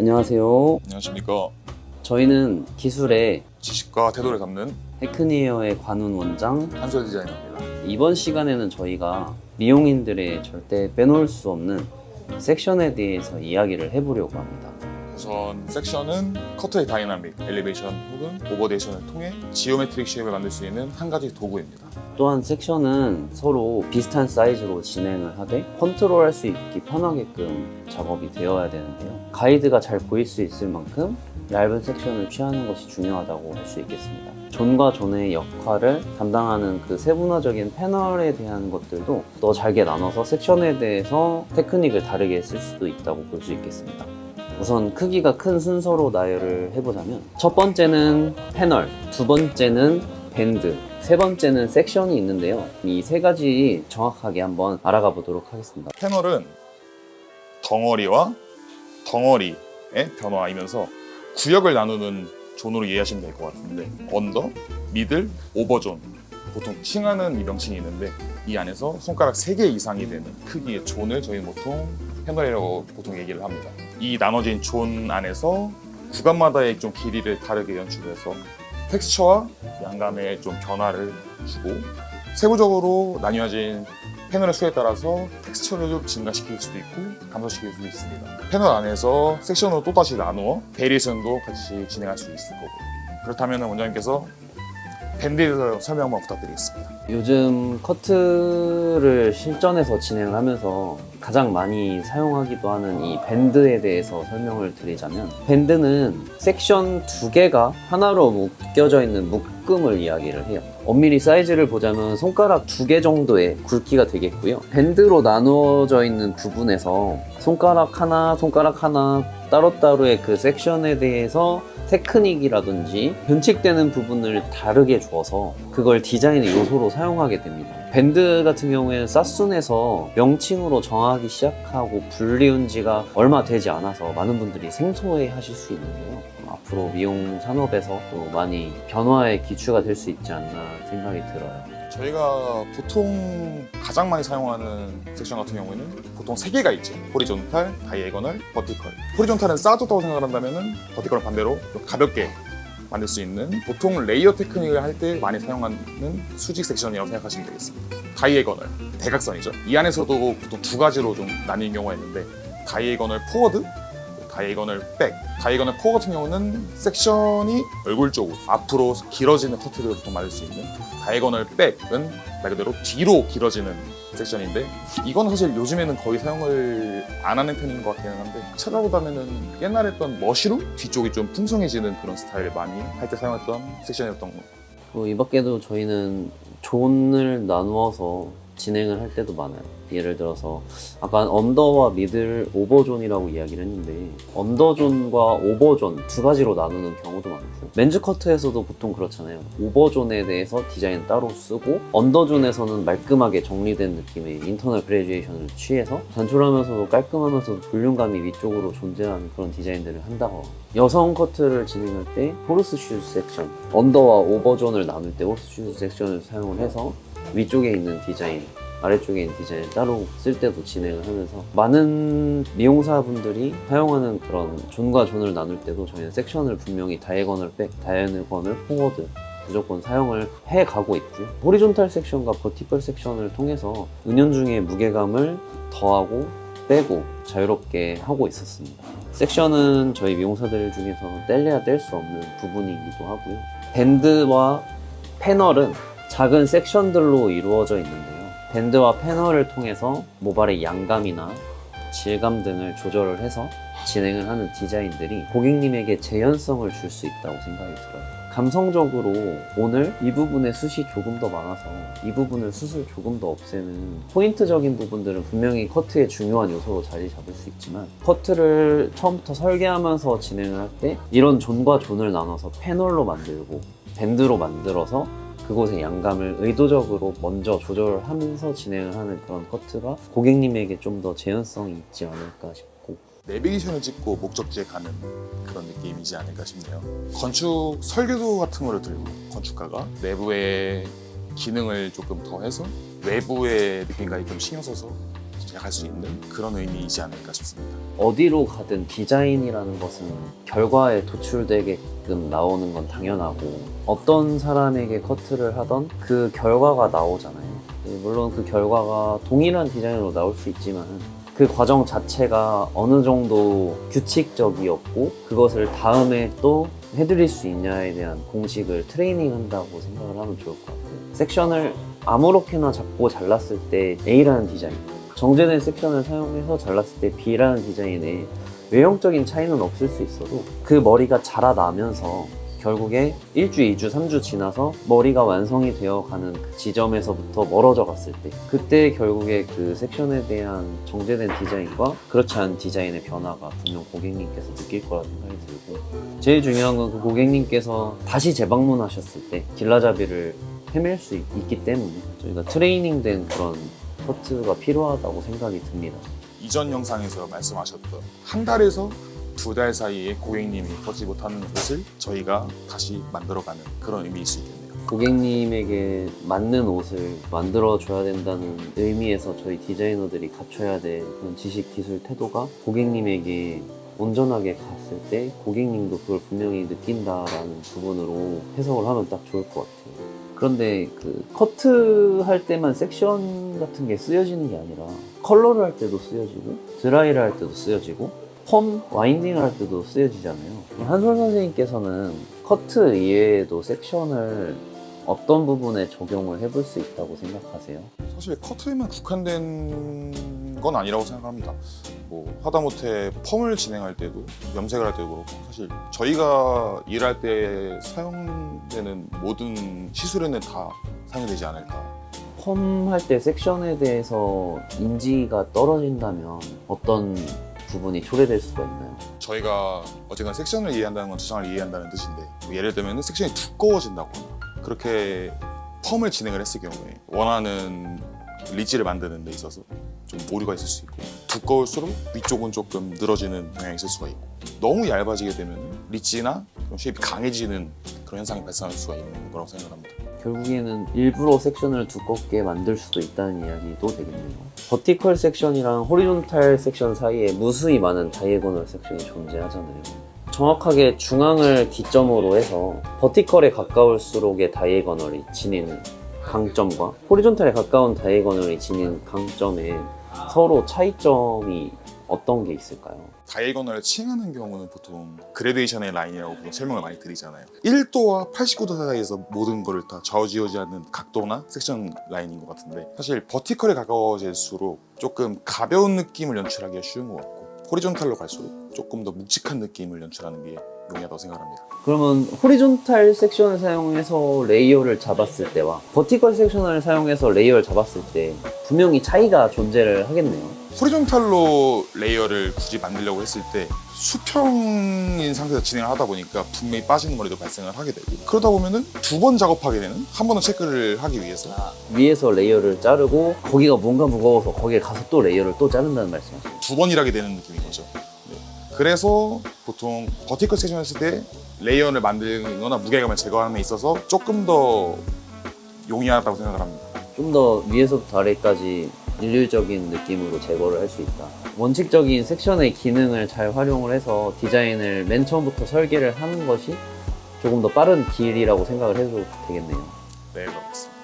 안녕하세요. 안녕하십니까. 저희는 기술의 지식과 태도를 담는 테크니어의 관훈 원장. 한솔 디자이너입니다. 이번 시간에는 저희가 미용인들의 절대 빼놓을 수 없는 섹션에 대해서 이야기를 해보려고 합니다. 우선 섹션은 커트의 다이나믹, 엘리베이션 혹은 오버데이션을 통해 지오메트릭 쉐입을 만들 수 있는 한 가지 도구입니다. 또한 섹션은 서로 비슷한 사이즈로 진행을 하되 컨트롤할 수 있기 편하게끔 작업이 되어야 되는데요. 가이드가 잘 보일 수 있을 만큼 얇은 섹션을 취하는 것이 중요하다고 할 수 있겠습니다. 존과 존의 역할을 담당하는 그 세분화적인 패널에 대한 것들도 더 잘게 나눠서 섹션에 대해서 테크닉을 다르게 쓸 수도 있다고 볼 수 있겠습니다. 우선 크기가 큰 순서로 나열을 해보자면 첫 번째는 패널, 두 번째는 밴드, 세 번째는 섹션이 있는데요. 이 세 가지 정확하게 한번 알아가 보도록 하겠습니다. 패널은 덩어리와 덩어리의 변화이면서 구역을 나누는 존으로 이해하시면 될 것 같은데 언더, 미들, 오버존 보통 칭하는 이 명칭이 있는데 이 안에서 손가락 3개 이상이 되는 크기의 존을 저희는 보통 패널이라고 보통 얘기를 합니다. 이 나눠진 존 안에서 구간마다의 좀 길이를 다르게 연출해서 텍스처와 양감에 좀 변화를 주고 세부적으로 나뉘어진 패널의 수에 따라서 텍스처를 좀 증가시킬 수도 있고 감소시킬 수도 있습니다. 패널 안에서 섹션으로 또다시 나누어 베리에이션도 같이 진행할 수 있을 거고 그렇다면 원장님께서 밴드에 대해서 설명 한번 부탁드리겠습니다. 요즘 커트를 실전에서 진행을 하면서 가장 많이 사용하기도 하는 이 밴드에 대해서 설명을 드리자면 밴드는 섹션 두 개가 하나로 묶여져 있는 묶음을 이야기를 해요. 엄밀히 사이즈를 보자면 손가락 2개 정도의 굵기가 되겠고요. 밴드로 나누어져 있는 부분에서 손가락 하나 따로따로의 그 섹션에 대해서 테크닉이라든지 변칙되는 부분을 다르게 주어서 그걸 디자인의 요소로 사용하게 됩니다. 밴드 같은 경우에는 사순에서 명칭으로 정하기 시작하고 분리운 지가 얼마 되지 않아서 많은 분들이 생소해 하실 수 있는데요. 앞으로 미용 산업에서 또 많이 변화의 기초가 될 수 있지 않나 생각이 들어요. 저희가 보통 가장 많이 사용하는 섹션 같은 경우에는 보통 3개가 있죠. 호리존탈, 다이애고널, 버티컬. 호리존탈은 쌓아뒀다고 생각한다면 버티컬은 반대로 좀 가볍게 만들 수 있는 보통 레이어 테크닉을 할 때 많이 사용하는 수직 섹션이라고 생각하시면 되겠습니다. 다이애고널, 대각선이죠. 이 안에서도 보통 2가지로 좀 나뉜 경우가 있는데 다이애고널 포워드, 다이애고널 백. 다이애고널 포 같은 경우는 섹션이 얼굴 쪽으로 앞으로 길어지는 커트를 보통 만들 수 있는 다이애고널 백은 말 그대로 뒤로 길어지는 섹션인데 이건 사실 요즘에는 거의 사용을 안 하는 편인 것 같기는 한데 찾아보다면은 옛날에 했던 머시룸 뒤쪽이 좀 풍성해지는 그런 스타일을 많이 할 때 사용했던 섹션이었던 거. 이 밖에도 저희는 존을 나누어서 진행을 할 때도 많아요. 예를 들어서 아까 언더와 미들, 오버존이라고 이야기를 했는데 언더존과 오버존 2가지로 나누는 경우도 많고 맨즈 커트에서도 보통 그렇잖아요. 오버존에 대해서 디자인 따로 쓰고 언더존에서는 말끔하게 정리된 느낌의 인터널 그레듀에이션을 취해서 단촐하면서도 깔끔하면서도 볼륨감이 위쪽으로 존재하는 그런 디자인들을 한다고. 여성 커트를 진행할 때 호르스 슈즈 섹션, 언더와 오버존을 나눌 때 호르스 슈즈 섹션을 사용을 해서 위쪽에 있는 디자인, 아래쪽에 있는 디자인을 따로 쓸 때도 진행을 하면서 많은 미용사분들이 사용하는 그런 존과 존을 나눌 때도 저희는 섹션을 분명히 다이애고널 백, 다이애고널 포워드 무조건 사용을 해가고 있고요. 호리존탈 섹션과 버티컬 섹션을 통해서 은연중에 무게감을 더하고 빼고 자유롭게 하고 있었습니다. 섹션은 저희 미용사들 중에서 뗄래야 뗄 수 없는 부분이기도 하고요. 밴드와 패널은 작은 섹션들로 이루어져 있는데요. 밴드와 패널을 통해서 모발의 양감이나 질감 등을 조절을 해서 진행을 하는 디자인들이 고객님에게 재현성을 줄 수 있다고 생각이 들어요. 감성적으로 오늘 이 부분에 숱이 조금 더 많아서 이 부분을 숱을 조금 더 없애는 포인트적인 부분들은 분명히 커트의 중요한 요소로 자리 잡을 수 있지만 커트를 처음부터 설계하면서 진행을 할 때 이런 존과 존을 나눠서 패널로 만들고 밴드로 만들어서 그곳의 양감을 의도적으로 먼저 조절하면서 진행을 하는 그런 커트가 고객님에게 좀 더 재현성이 있지 않을까 싶고 내비게이션을 찍고 목적지에 가는 그런 느낌이지 않을까 싶네요. 건축 설계도 같은 거를 들고 건축가가 내부의 기능을 조금 더 해서 외부의 느낌까지 좀 신경 써서 제작할 수 있는 그런 의미이지 않을까 싶습니다. 어디로 가든 디자인이라는 것은 결과에 도출되게끔 나오는 건 당연하고 어떤 사람에게 커트를 하던 그 결과가 나오잖아요. 물론 그 결과가 동일한 디자인으로 나올 수 있지만 그 과정 자체가 어느 정도 규칙적이었고 그것을 다음에 또 해드릴 수 있냐에 대한 공식을 트레이닝한다고 생각을 하면 좋을 것 같아요. 섹션을 아무렇게나 잡고 잘랐을 때 A라는 디자인, 정제된 섹션을 사용해서 잘랐을 때 B라는 디자인에 외형적인 차이는 없을 수 있어도 그 머리가 자라나면서 결국에 1주, 2주, 3주 지나서 머리가 완성이 되어가는 그 지점에서부터 멀어져 갔을 때 그때 결국에 그 섹션에 대한 정제된 디자인과 그렇지 않은 디자인의 변화가 분명 고객님께서 느낄 거라 생각이 들고 제일 중요한 건 그 고객님께서 다시 재방문하셨을 때 길라잡이를 헤맬 수 있기 때문에 저희가 트레이닝된 그런 커트가 필요하다고 생각이 듭니다. 이전 영상에서 말씀하셨던 한 달에서 2달 사이에 고객님이 벗지 못하는 옷을 저희가 다시 만들어가는 그런 의미일 수 있겠네요. 고객님에게 맞는 옷을 만들어줘야 된다는 의미에서 저희 디자이너들이 갖춰야 될 그런 지식, 기술, 태도가 고객님에게 온전하게 갔을 때 고객님도 그걸 분명히 느낀다라는 부분으로 해석을 하면 딱 좋을 것 같아요. 그런데 그 커트할 때만 섹션 같은 게 쓰여지는 게 아니라 컬러를 할 때도 쓰여지고 드라이를 할 때도 쓰여지고 펌, 와인딩을 할 때도 쓰여지잖아요. 한솔 선생님께서는 커트 이외에도 sek션을 어떤 부분에 적용을 해볼 수 있다고 생각하세요? 사실 커트에만 국한된 건 아니라고 생각합니다. 뭐 하다못해 펌을 진행할 때도 염색을 할 때도 그렇고 사실 저희가 일할 때 사용되는 모든 시술에는 다 사용되지 않을까. 펌 할 때 섹션에 대해서 인지가 떨어진다면 어떤 부분이 초래될 수가 있나요? 저희가 어쨌든 섹션을 이해한다는 건 두상을 이해한다는 뜻인데 뭐 예를 들면 섹션이 두꺼워진다거나 그렇게 펌을 진행을 했을 경우에 원하는 리지를 만드는 데 있어서 좀 오류가 있을 수 있고 두꺼울수록 위쪽은 조금 늘어지는 경향이 있을 수가 있고 너무 얇아지게 되면 리지나 쉐입이 강해지는 그런 현상이 발생할 수가 있는 거라고 생각합니다. 결국에는 일부러 섹션을 두껍게 만들 수도 있다는 이야기도 되겠네요. 버티컬 섹션이랑 호리존탈 섹션 사이에 무수히 많은 다이애고널 섹션이 존재하잖아요. 정확하게 중앙을 기점으로 해서 버티컬에 가까울수록의 다이애고널이 지닌 강점과 호리존탈에 가까운 다이애고널이 지닌 강점에 서로 차이점이 어떤 게 있을까요? 다이애고널을 칭하는 경우는 보통 그레데이션의 라인이라고 보통 설명을 많이 드리잖아요. 1도와 89도 사이에서 모든 거를 다 좌우지우지하는 각도나 섹션 라인인 것 같은데 사실 버티컬에 가까워질수록 조금 가벼운 느낌을 연출하기가 쉬운 것 같고 호리존탈로 갈수록 조금 더 묵직한 느낌을 연출하는 게 용이하다고 생각합니다. 그러면 호리존탈 섹션을 사용해서 레이어를 잡았을 때와 버티컬 섹션을 사용해서 레이어를 잡았을 때 분명히 차이가 존재를 하겠네요. 호리존탈로 레이어를 굳이 만들려고 했을 때 수평인 상태에서 진행을 하다 보니까 분명히 빠지는 머리도 발생을 하게 되고 그러다 보면은 2번 작업하게 되는 한 번은 체크를 하기 위해서 위에서 레이어를 자르고 거기가 뭔가 무거워서 거기에 가서 또 레이어를 또 자른다는 말씀이죠. 2번 일하게 되는 느낌인 거죠. 네. 그래서 보통 버티컬 섹션 했을 때 레이어를 만드는 거나 무게감을 제거하는 데 있어서 조금 더 용이하다고 생각을 합니다. 좀 더 위에서부터 아래까지 일률적인 느낌으로 제거를 할 수 있다. 원칙적인 섹션의 기능을 잘 활용을 해서 디자인을 맨 처음부터 설계를 하는 것이 조금 더 빠른 길이라고 생각을 해도 되겠네요. 네, 그렇습니다.